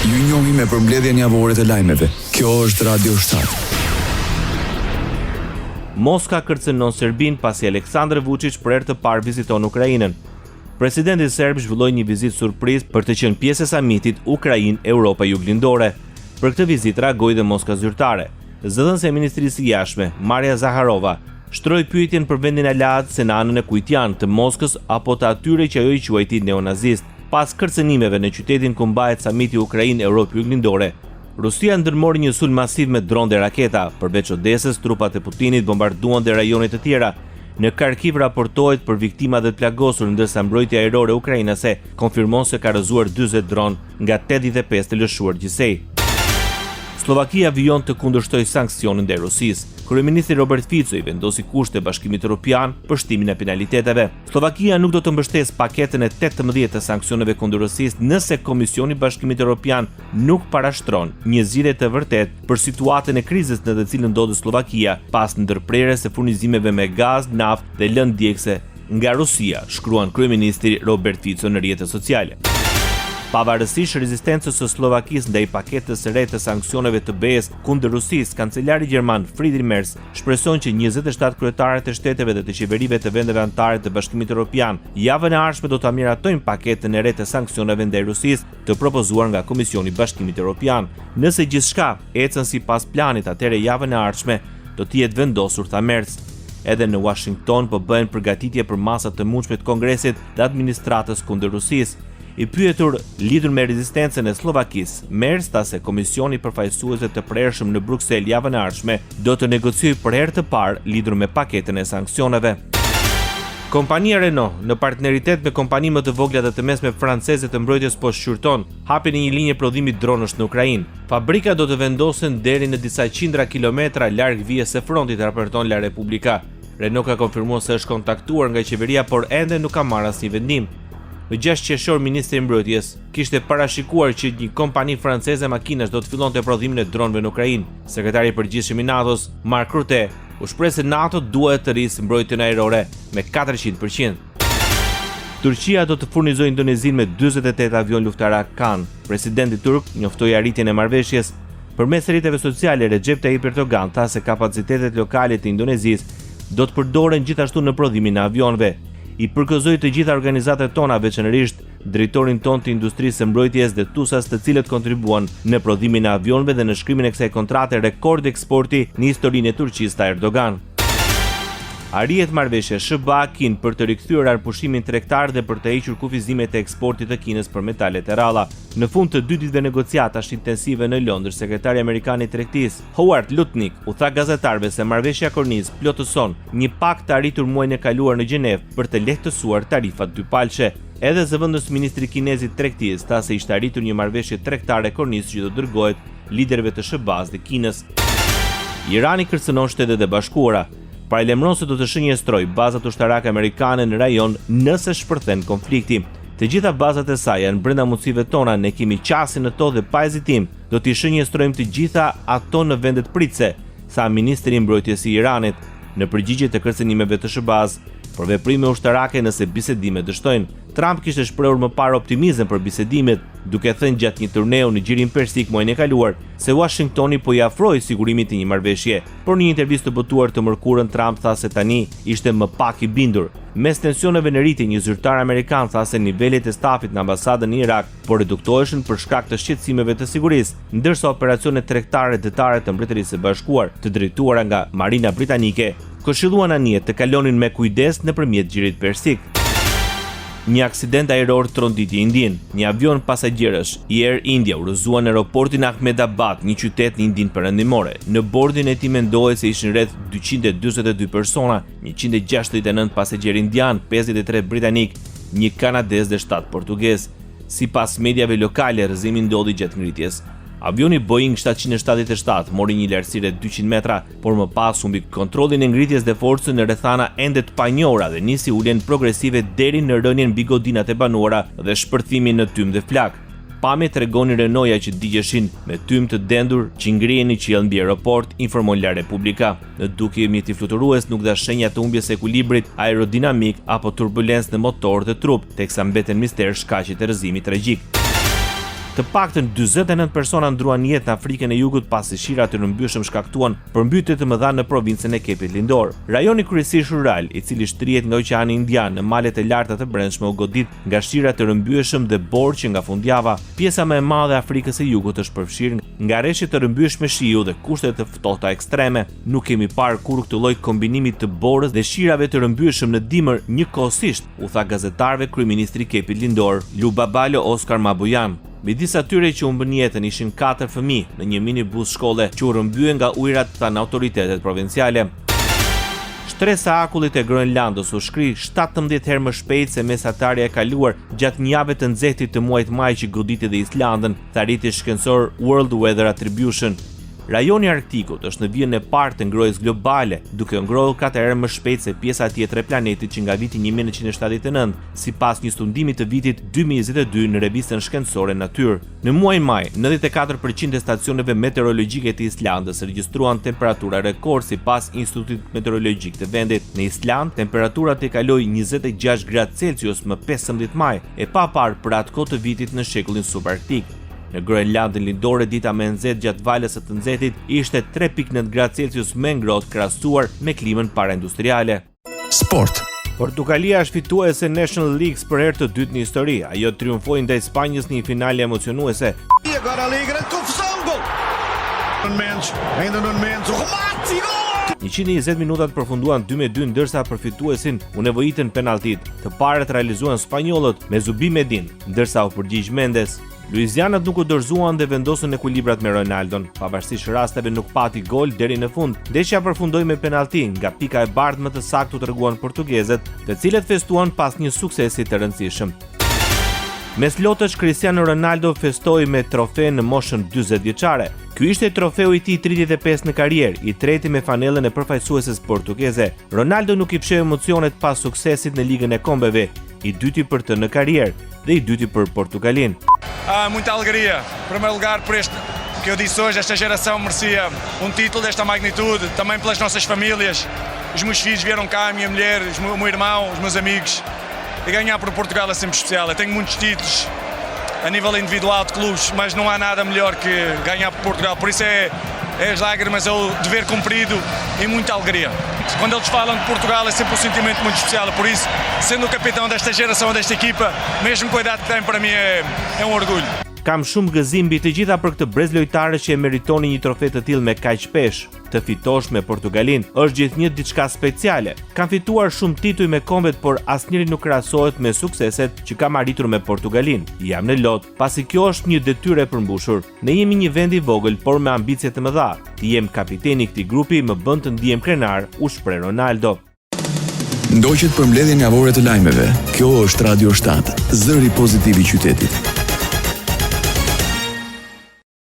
Ju njohim me përmbledhjen javore të lajmeve. Kjo është Radio Shtat. Moska kërcënon Serbin pasi Aleksandar Vučić për herë të parë viziton Ukrainën. Presidenti serb zhvilloi një vizitë surprizë për të qenë pjesë e samitit Ukrainë-Europa Juglindore. Për këtë vizitë reagoi dhe Moska zyrtare. Zëdhënëse e Ministrisë së Jashtme, Maria Zaharova, shtroi pyetjen për vendin e lartë se në anën e Kujtjan të Moskës apo të atyre që ajo i quajti neonazist. Pas kërcënimeve në qytetin ku mbahet samiti Ukrainë-Europë Juglindore, Rusia ndërmori një sulm masiv me dronë dhe raketa. Përveç Odesës, trupat e Putinit bombarduan dhe rajonet të tjera. Në Kharkiv raportohet për viktima dhe të plagosur, ndërsa mbrojtja ajrore ukrainase konfirmon se ka rrëzuar 40 dronë nga 85 të lëshuar gjithsej. Slovakia vijon të kundërshtoj sanksionin ndaj Rusisë. Kryeministri Robert Fico i vendosi kushte Bashkimit Evropian për shtimin e penaliteteve. Slovakia nuk do të mbështesë paketën e 18 të sanksioneve kundër Rusisë nëse Komisioni i Bashkimit Evropian nuk parashtron një zgjidhje të vërtetë për situatën e krizës në të cilën ndodhet Slovakia pas ndërprerjes së furnizimeve me gaz, naftë dhe lëndë djegëse nga Rusia, shkruan kryeministri Robert Fico në rrjetet sociale. Pavarësisht rezistencës së Slovakisë ndaj paketës së re të sanksioneve të BE-s kundër Rusisë, kancelari gjerman Friedrich Merz shpreson që 27 kryetarët e shteteve dhe të qeverive të vendeve anëtare të Bashkimit Evropian javën e ardhshme do ta miratojnë paketën e re të sanksioneve ndaj Rusisë të propozuar nga Komisioni i Bashkimit Evropian. Nëse gjithçka ecën sipas planit, atëherë javën e ardhshme do të jetë vendosur, tha Merz. Edhe në Washington po bëhen përgatitje për masat të mundshme të Kongresit dhe administratës kundër Rusisë. I pyetur lidhur me rezistencën e Slovakisë, Merz tha se komisioni përfaqësuesve të prershëm në Bruksel javën e ardhshme do të negociojë për herë të parë lidhur me paketën e sanksioneve. Kompania Renault, në partneritet me kompani më të vogla dhe të mesme franceze të mbrojtjes poshtë-shqyrton, hapi në një linjë prodhimi dronësh në Ukrainë. Fabrika do të vendosen deri në disa qindra kilometra larg vijës së frontit, raporton La Repubblica. Renault ka konfirmuar se është kontaktuar nga qeveria, por ende nuk ka marrë asnjë vendim. Në 6 qershor, ministri i mbrojtjes kishte parashikuar që një kompani franceze makinash do të fillonte prodhimin e dronëve në Ukrainë. Sekretari i përgjithshëm i NATO-s, Mark Rutte, u shpreh se NATO duhet të rrisë mbrojtjen ajrore me 400%. Turqia do të furnizojë Indonezinë me 48 avion luftarak Kan. Presidenti turk njoftoi arritjen e marrëveshjes. Përmes rrjeteve sociale, Recep Tayyip Erdogan tha se kapacitetet lokale të Indonezisë do të përdoren gjithashtu në prodhimin e avionëve. I përgëzoi të gjitha organizatat tona, veçanërisht drejtorin ton të industrisë së mbrojtjes dhe TUSAS, të cilët kontribuan në prodhimin e avionëve dhe në shkrimin e kësaj kontrate rekord eksporti në historinë e Turqisë, tha Erdogan. Arrihet marrëveshja SBA-Kin për të rikthyer pushimin tregtar dhe për të hequr kufizimet e eksportit të Kinës për metale të rralla. Në fund të 2 ditëve negociatash intensive në Londër, sekretari amerikan i tregtisë, Howard Lutnick, u tha gazetarëve se marrëveshja kornizë plotëson një pakt të arritur muajin e kaluar në Gjenevë për të lehtësuar tarifat dypalçe. Edhe zëvendës ministri kinez i tregtisë tha se ishte arritur një marrëveshje tregtare kornizë që do dërgohet liderëve të SBA-s dhe Kinës. Irani kërcënon Shtetet e Bashkuara. Paralajmëron se do të shënjestrojë bazat ushtarake amerikane në rajon nëse shpërthen konflikti. Të gjitha bazat e saj janë brenda mundësive tona, ne kemi qasin në to dhe pa hezitim do t'i shënjestrojmë të gjitha ato në vendet pritse, tha ministri i mbrojtjes i Iranit në përgjigje të kërcënimeve të SBA-s për veprime ushtarake nëse bisedimet dështojnë. Trump kishte shprehur më parë optimizëm për bisedimet, duke thënë gjatë një turneu në Gjirin Persik muajin e kaluar se Washingtoni po i afroi sigurimin e një marrëveshje. Por në një intervistë të botuar të mërkurën, Trump tha se tani ishte më pak i bindur. Mes tensioneve në rritje, një zyrtar amerikan tha se nivelet e stafit në ambasadën në Irak po reduktoheshin për shkak të shqetësimeve të sigurisë, ndërsa operacionet tregtare detare të Mbretërisë së Bashkuar, të drejtuara nga Marina Britanike, këshilluan anijet të kalonin me kujdes nëpërmjet Gjirit Persik. Një aksident ajror tronditi Indinë. Një avion pasagjerësh i Air India u rrëzua në aeroportin Ahmedabad, një qytet në Indinë Perëndimore. Në bordin e tij mendohet se ishin rreth 242 persona, 169 pasagjerë indian, 53 britanik, një kanadez dhe 7 portugez. Sipas mediave lokale, rrëzimi ndodhi gjatë ngritjes. Avioni Boeing 777 mori një lartësire 200 metra, por më pas humbi kontrollin e ngritjes dhe forcën në rrethana ende të panjohura dhe nisi uljen progresive deri në rënien mbi godinat e banuara dhe shpërthimin në tym dhe flak. Pamjet tregonin Renaultja që digjeshin me tym të dendur që ngrihen në qiell mbi aeroport, informon La Repubblica. Në dukje mjeti fluturues nuk dha shenja të humbjes së ekuilibrit aerodinamik apo turbulencë në motor dhe trup, teksa mbeten mister shkaqjet e rrëzimit tragjik. Të paktën 49 persona ndruan jetë në Afrikën e Jugut pasi shira të rrëmbyeshëm shkaktuan përmbytje të mëdha në provincën e Kepit Lindor. Rajoni kryesisht rural, i cili shtrihet nga Oqeani Indian në malet e larta të brendshme, u godit nga shira të rrëmbyeshëm dhe borxhi nga fundjava. Pjesa më e madhe e Afrikës së Jugut është përfshirë nga rreshtet të rrëmbyeshme shiu dhe kushtet të ftohta ekstreme. Nuk kemi parë kur këtë lloj kombinimi të borës dhe shirave të rrëmbyeshëm në dimër njëkohësisht, u tha gazetarëve kryeministri i Kepit Lindor, Lubabalo Oscar Mabuyan. Midis atyre që humbën jetën ishin 4 fëmijë në një minibus shkolle që u rrëmbyen nga ujërat, thanë autoritetet provinciale. Shtresa e akullit e Groenlandës u shkri 17 herë më shpejt se mesatarja e kaluar gjatë një jave të nxehtit të muajit maj që goditi dhe Islandën, tha rriti shkencor World Weather Attribution. Rajoni Arktikut është në vijën e parë të ngrohjes globale, duke ngrohur 4 herë më shpejt se pjesa tjetër e planetit që nga viti 1979, sipas një studimi të vitit 2022 në revistën shkencore Nature. Në muajin maj, 94% e stacioneve meteorologjike të Islandës regjistruan temperatura rekord sipas Institutit Meteorologjik të vendit. Në Island, temperaturat e kaloi 26 gradë Celsius më 15 maj, e pa parë për atë kohë të vitit në shekullin subarktik. Në Groenlandën lindore, dita më e nxehtë gjatë valës së të nxehtit ishte 3.9 gradë Celsius më ngrohtë krahasuar me klimën paraindustriale. Sport. Portugalia është fituese National League për herë të dytë në histori. Ajo triumfoi ndaj Spanjës në një finale emocionuese. E agora ali grande confusão, gol. Ainda Nuno Mendes, o remate, gol! 120 minutat përfunduan 2-2 ndërsa për fituesin u nevojitën penaltit. Të parët realizuan spanjollët me Zubi Medin, ndërsa u përgjigj Mendes. Luizianët nuk u dorëzuan dhe vendosën ekuilibrat me Ronaldon. Pavarësisht rasteve nuk pati gol deri në fund. Ndeshja përfundoi me penalti nga pika e bardhë më të saktë u treguan portugezët, të cilët festuan pas një suksesi të rëndësishëm. Mes lotësh, Cristiano Ronaldo festoi me trofe në moshën 40 vjeçare. Ky ishte trofeu i tij 35 në karrierë, i treti me fanellën e përfaqësueses portugeze. Ronaldo nuk i psheu emocionet pas suksesit në Ligën e Kombeve, i dyti për të në karrierë dhe i dyti për Portugalinë. Muita alegria. Em primeiro lugar, por este que eu disse hoje, esta geração merecia título desta magnitude, também pelas nossas famílias. Os meus filhos vieram cá, a minha mulher, o meu irmão, os meus amigos. E ganhar por Portugal é sempre especial. Eu tenho muitos títulos a nível individual de clubes, mas não há nada melhor que ganhar por Portugal. Por isso é as lágrimas, é o dever cumprido e muita alegria. Quando eles falam de Portugal é sempre um sentimento muito especial. Por isso, sendo o capitão desta geração, desta equipa, mesmo com a idade que tem, para mim é um orgulho. Kam shumë gëzim mbi të gjitha për këtë brez lojtarësh që e meritoni një trofe të tillë me kaq shpesh. Të fitosh me Portugalinë është gjithnjë diçka speciale. Kam fituar shumë tituj me kombet, por asnjëri nuk krahasohet me sukseset që kam arritur me Portugalinë. Jam në lot, pasi kjo është një detyrë e përmbushur. Ne jemi një vend i vogël, por me ambicie të mëdha. Të jem kapiteni i këtij grupi më bën të ndihem krenar, u shpreh Ronaldo. Ndoqet për mbledhjen javore të lajmeve. Kjo është Radio 7, zëri pozitiv i qytetit.